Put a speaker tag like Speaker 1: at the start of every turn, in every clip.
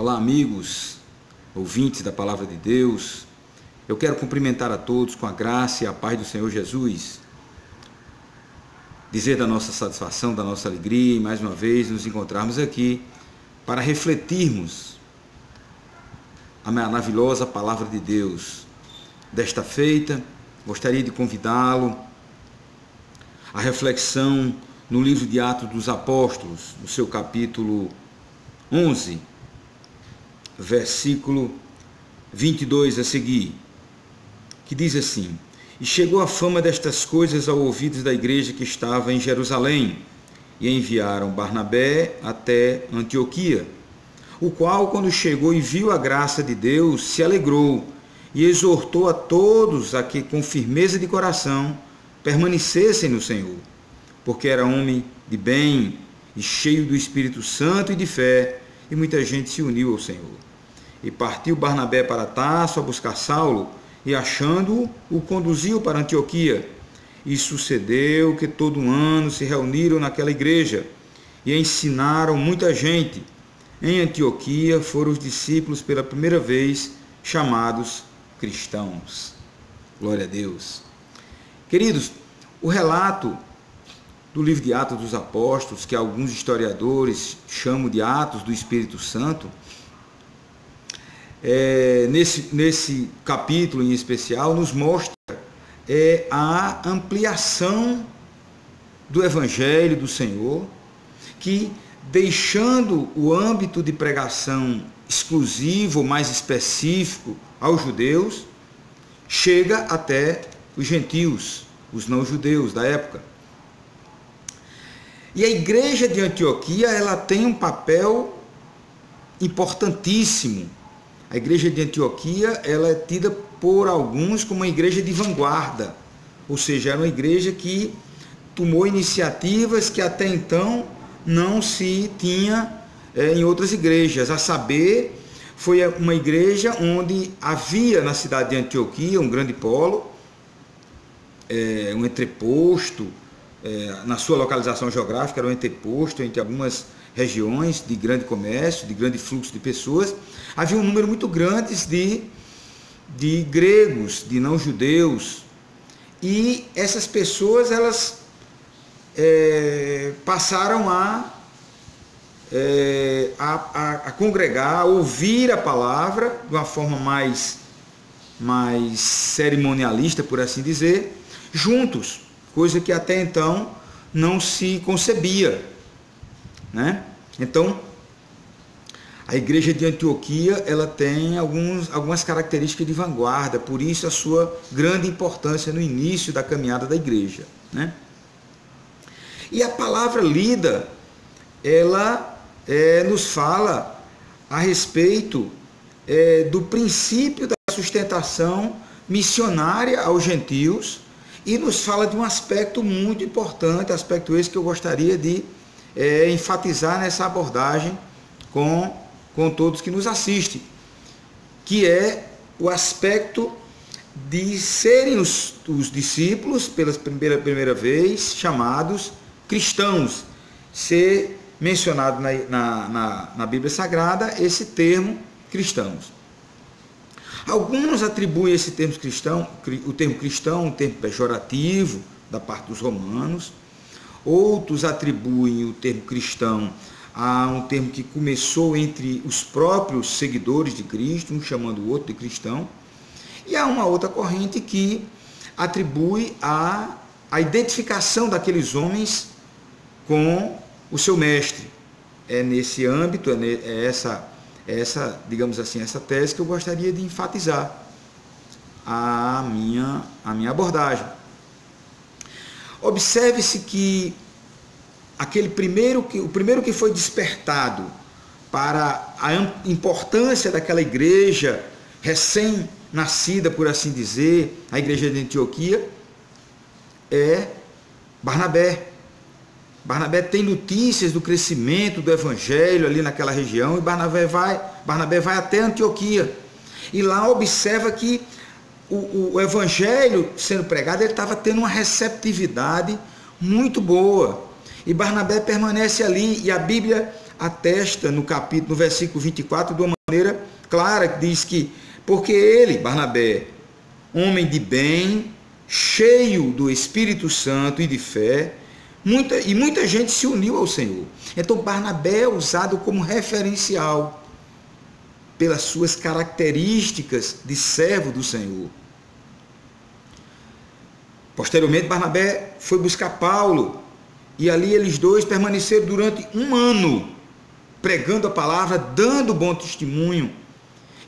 Speaker 1: Olá, amigos, ouvintes da Palavra de Deus. Eu quero cumprimentar a todos com a graça e a paz do Senhor Jesus. Dizer da nossa satisfação, da nossa alegria e mais uma vez nos encontrarmos aqui para refletirmos a maravilhosa Palavra de Deus. Desta feita, gostaria de convidá-lo à reflexão no livro de Atos dos Apóstolos, no seu capítulo 11, versículo 22 a seguir, que diz assim: E chegou a fama destas coisas ao ouvidos da igreja que estava em Jerusalém, e enviaram Barnabé até Antioquia, o qual, quando chegou e viu a graça de Deus, se alegrou e exortou a todos a que, com firmeza de coração, permanecessem no Senhor, porque era homem de bem e cheio do Espírito Santo e de fé, e muita gente se uniu ao Senhor. E partiu Barnabé para Tarso a buscar Saulo, e achando-o, o conduziu para Antioquia. E sucedeu que todo ano se reuniram naquela igreja, e ensinaram muita gente. Em Antioquia foram os discípulos pela primeira vez chamados cristãos. Glória a Deus. Queridos, o relato do livro de Atos dos Apóstolos, que alguns historiadores chamam de Atos do Espírito Santo, nesse capítulo em especial, nos mostra a ampliação do Evangelho do Senhor, que, deixando o âmbito de pregação exclusivo, mais específico aos judeus, chega até os gentios, os não-judeus da época. E a igreja de Antioquia, ela tem um papel importantíssimo. A igreja de Antioquia, ela é tida por alguns como uma igreja de vanguarda, ou seja, era uma igreja que tomou iniciativas que até então não se tinha em outras igrejas. A saber, foi uma igreja onde havia na cidade de Antioquia um grande polo, um entreposto, na sua localização geográfica, era um entreposto entre algumas regiões de grande comércio, de grande fluxo de pessoas. Havia um número muito grande de gregos, de não-judeus, e essas pessoas, elas passaram a congregar, a ouvir a palavra de uma forma mais cerimonialista, por assim dizer, juntos, coisa que até então não se concebia, né? Então, a igreja de Antioquia, ela tem algumas características de vanguarda, por isso a sua grande importância no início da caminhada da igreja, né? E a palavra lida, ela nos fala a respeito do princípio da sustentação missionária aos gentios, e nos fala de um aspecto muito importante, aspecto esse que eu gostaria de enfatizar nessa abordagem com todos que nos assistem, que é o aspecto de serem os discípulos, pela primeira vez, chamados cristãos. Ser mencionado na Bíblia Sagrada esse termo cristãos. Alguns atribuem esse termo cristão, o termo cristão, um termo pejorativo da parte dos romanos. Outros atribuem o termo cristão a um termo que começou entre os próprios seguidores de Cristo, um chamando o outro de cristão. E há uma outra corrente que atribui a identificação daqueles homens com o seu mestre. É nesse âmbito, essa, digamos assim, essa tese que eu gostaria de enfatizar a minha abordagem. Observe-se que o primeiro que foi despertado para a importância daquela igreja recém-nascida, por assim dizer, a igreja de Antioquia, é Barnabé. Barnabé tem notícias do crescimento do evangelho ali naquela região, e Barnabé vai até Antioquia, e lá observa que o evangelho sendo pregado, ele estava tendo uma receptividade muito boa, e Barnabé permanece ali, e a Bíblia atesta no versículo 24, de uma maneira clara, diz que, porque ele, Barnabé, homem de bem, cheio do Espírito Santo e de fé, muita gente se uniu ao Senhor. Então Barnabé é usado como referencial pelas suas características de servo do Senhor. Posteriormente, Barnabé foi buscar Paulo, e ali eles dois permaneceram durante 1 ano, pregando a palavra, dando bom testemunho.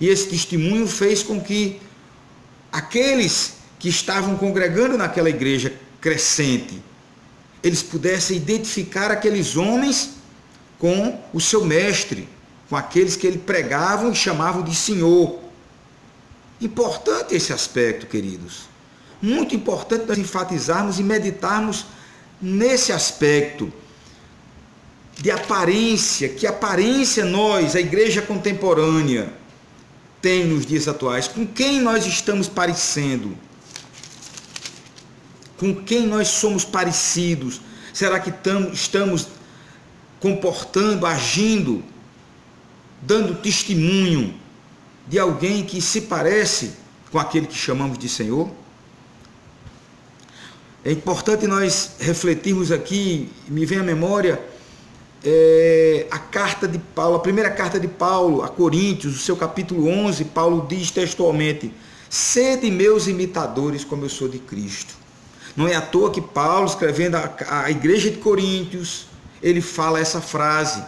Speaker 1: E esse testemunho fez com que aqueles que estavam congregando naquela igreja crescente, eles pudessem identificar aqueles homens com o seu mestre, com aqueles que ele pregavam e chamavam de Senhor. Importante esse aspecto, queridos. Muito importante nós enfatizarmos e meditarmos nesse aspecto de aparência, que aparência nós, a igreja contemporânea, tem nos dias atuais. Com quem nós estamos parecendo? Com quem nós somos parecidos? Será que estamos comportando, agindo, dando testemunho de alguém que se parece com aquele que chamamos de Senhor? É importante nós refletirmos aqui, me vem à memória a carta de Paulo, a primeira carta de Paulo a Coríntios, o seu capítulo 11, Paulo diz textualmente: sede meus imitadores como eu sou de Cristo. Não é à toa que Paulo, escrevendo a igreja de Coríntios, ele fala essa frase.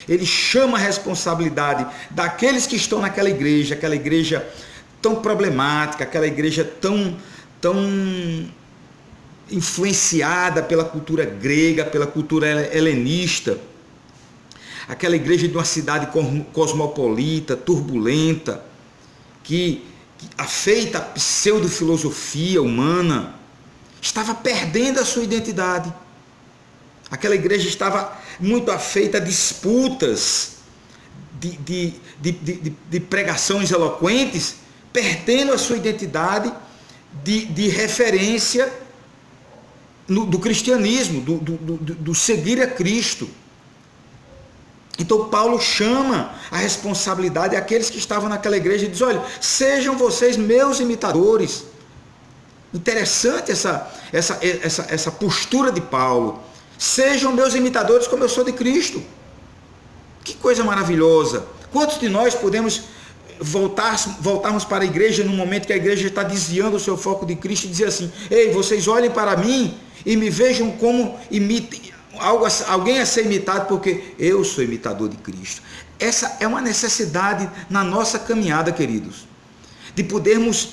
Speaker 1: Ele chama a responsabilidade daqueles que estão naquela igreja, aquela igreja tão problemática, aquela igreja tão influenciada pela cultura grega, pela cultura helenista, aquela igreja de uma cidade cosmopolita, turbulenta, que afeita a pseudo-filosofia humana, estava perdendo a sua identidade. Aquela igreja estava muito afeita a disputas de pregações eloquentes, perdendo a sua identidade de referência do cristianismo, do seguir a Cristo. Então Paulo chama a responsabilidade àqueles que estavam naquela igreja e diz: olha, sejam vocês meus imitadores. Interessante essa postura de Paulo. Sejam meus imitadores como eu sou de Cristo. Que coisa maravilhosa. Quantos de nós podemos voltarmos para a igreja no momento que a igreja está desviando o seu foco de Cristo e dizer assim: ei, vocês olhem para mim e me vejam como alguém a ser imitado, porque eu sou imitador de Cristo. Essa é uma necessidade na nossa caminhada, queridos, de podermos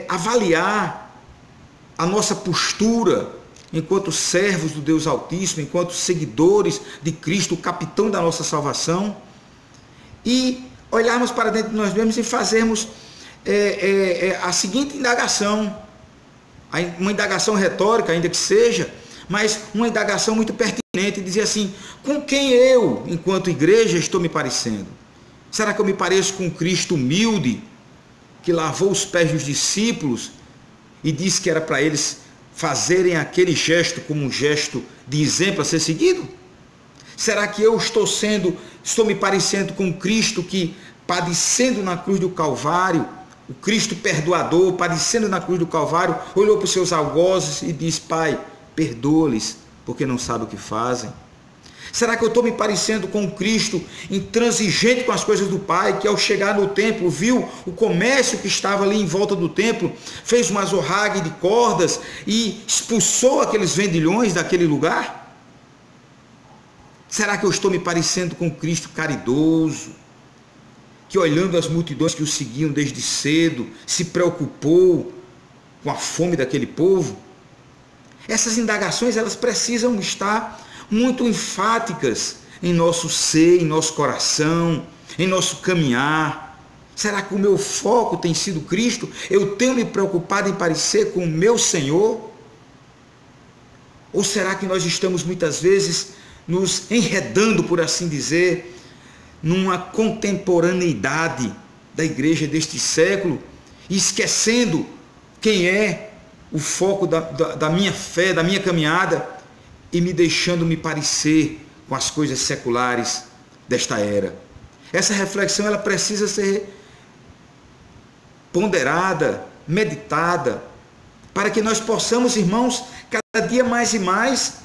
Speaker 1: avaliar a nossa postura enquanto servos do Deus Altíssimo, enquanto seguidores de Cristo, o capitão da nossa salvação, e olharmos para dentro de nós mesmos e fazermos a seguinte indagação, uma indagação retórica, ainda que seja, mas uma indagação muito pertinente, dizer assim: com quem eu, enquanto igreja, estou me parecendo? Será que eu me pareço com Cristo humilde, que lavou os pés dos discípulos e disse que era para eles fazerem aquele gesto como um gesto de exemplo a ser seguido? Será que eu estou me parecendo com Cristo que, padecendo na cruz do Calvário, o Cristo perdoador, padecendo na cruz do Calvário, olhou para os seus algozes e disse: Pai, perdoa-lhes, porque não sabem o que fazem? Será que eu estou me parecendo com Cristo intransigente com as coisas do Pai, que ao chegar no templo viu o comércio que estava ali em volta do templo, fez uma zorrague de cordas e expulsou aqueles vendilhões daquele lugar? Será que eu estou me parecendo com Cristo caridoso, que olhando as multidões que o seguiam desde cedo, se preocupou com a fome daquele povo? Essas indagações, elas precisam estar muito enfáticas em nosso ser, em nosso coração, em nosso caminhar. Será que o meu foco tem sido Cristo? Eu tenho me preocupado em parecer com o meu Senhor? Ou será que nós estamos muitas vezes nos enredando, por assim dizer, numa contemporaneidade da igreja deste século, e esquecendo quem é o foco da minha fé, da minha caminhada, e me deixando me parecer com as coisas seculares desta era? Essa reflexão ela precisa ser ponderada, meditada, para que nós possamos, irmãos, cada dia mais e mais,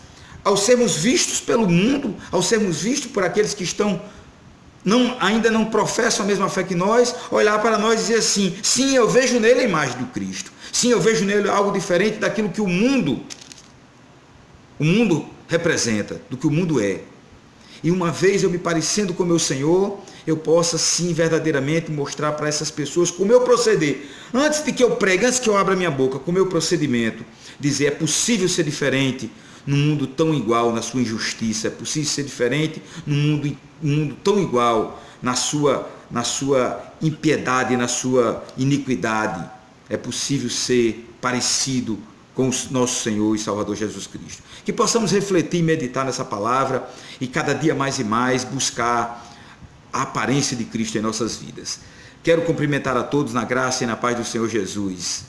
Speaker 1: ao sermos vistos pelo mundo, ao sermos vistos por aqueles que ainda não professam a mesma fé que nós, olhar para nós e dizer assim: sim, eu vejo nele a imagem do Cristo. Sim, eu vejo nele algo diferente daquilo que o mundo representa, do que o mundo é. E uma vez eu me parecendo com o meu Senhor, eu possa sim verdadeiramente mostrar para essas pessoas como eu proceder. Antes de que eu pregue, antes que eu abra minha boca, com o meu procedimento, dizer: é possível ser diferente num mundo tão igual na sua injustiça, é possível ser diferente num mundo tão igual na sua impiedade, na sua iniquidade. É possível ser parecido com o nosso Senhor e Salvador Jesus Cristo. Que possamos refletir e meditar nessa palavra e cada dia mais e mais buscar a aparência de Cristo em nossas vidas. Quero cumprimentar a todos na graça e na paz do Senhor Jesus.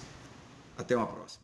Speaker 1: Até uma próxima.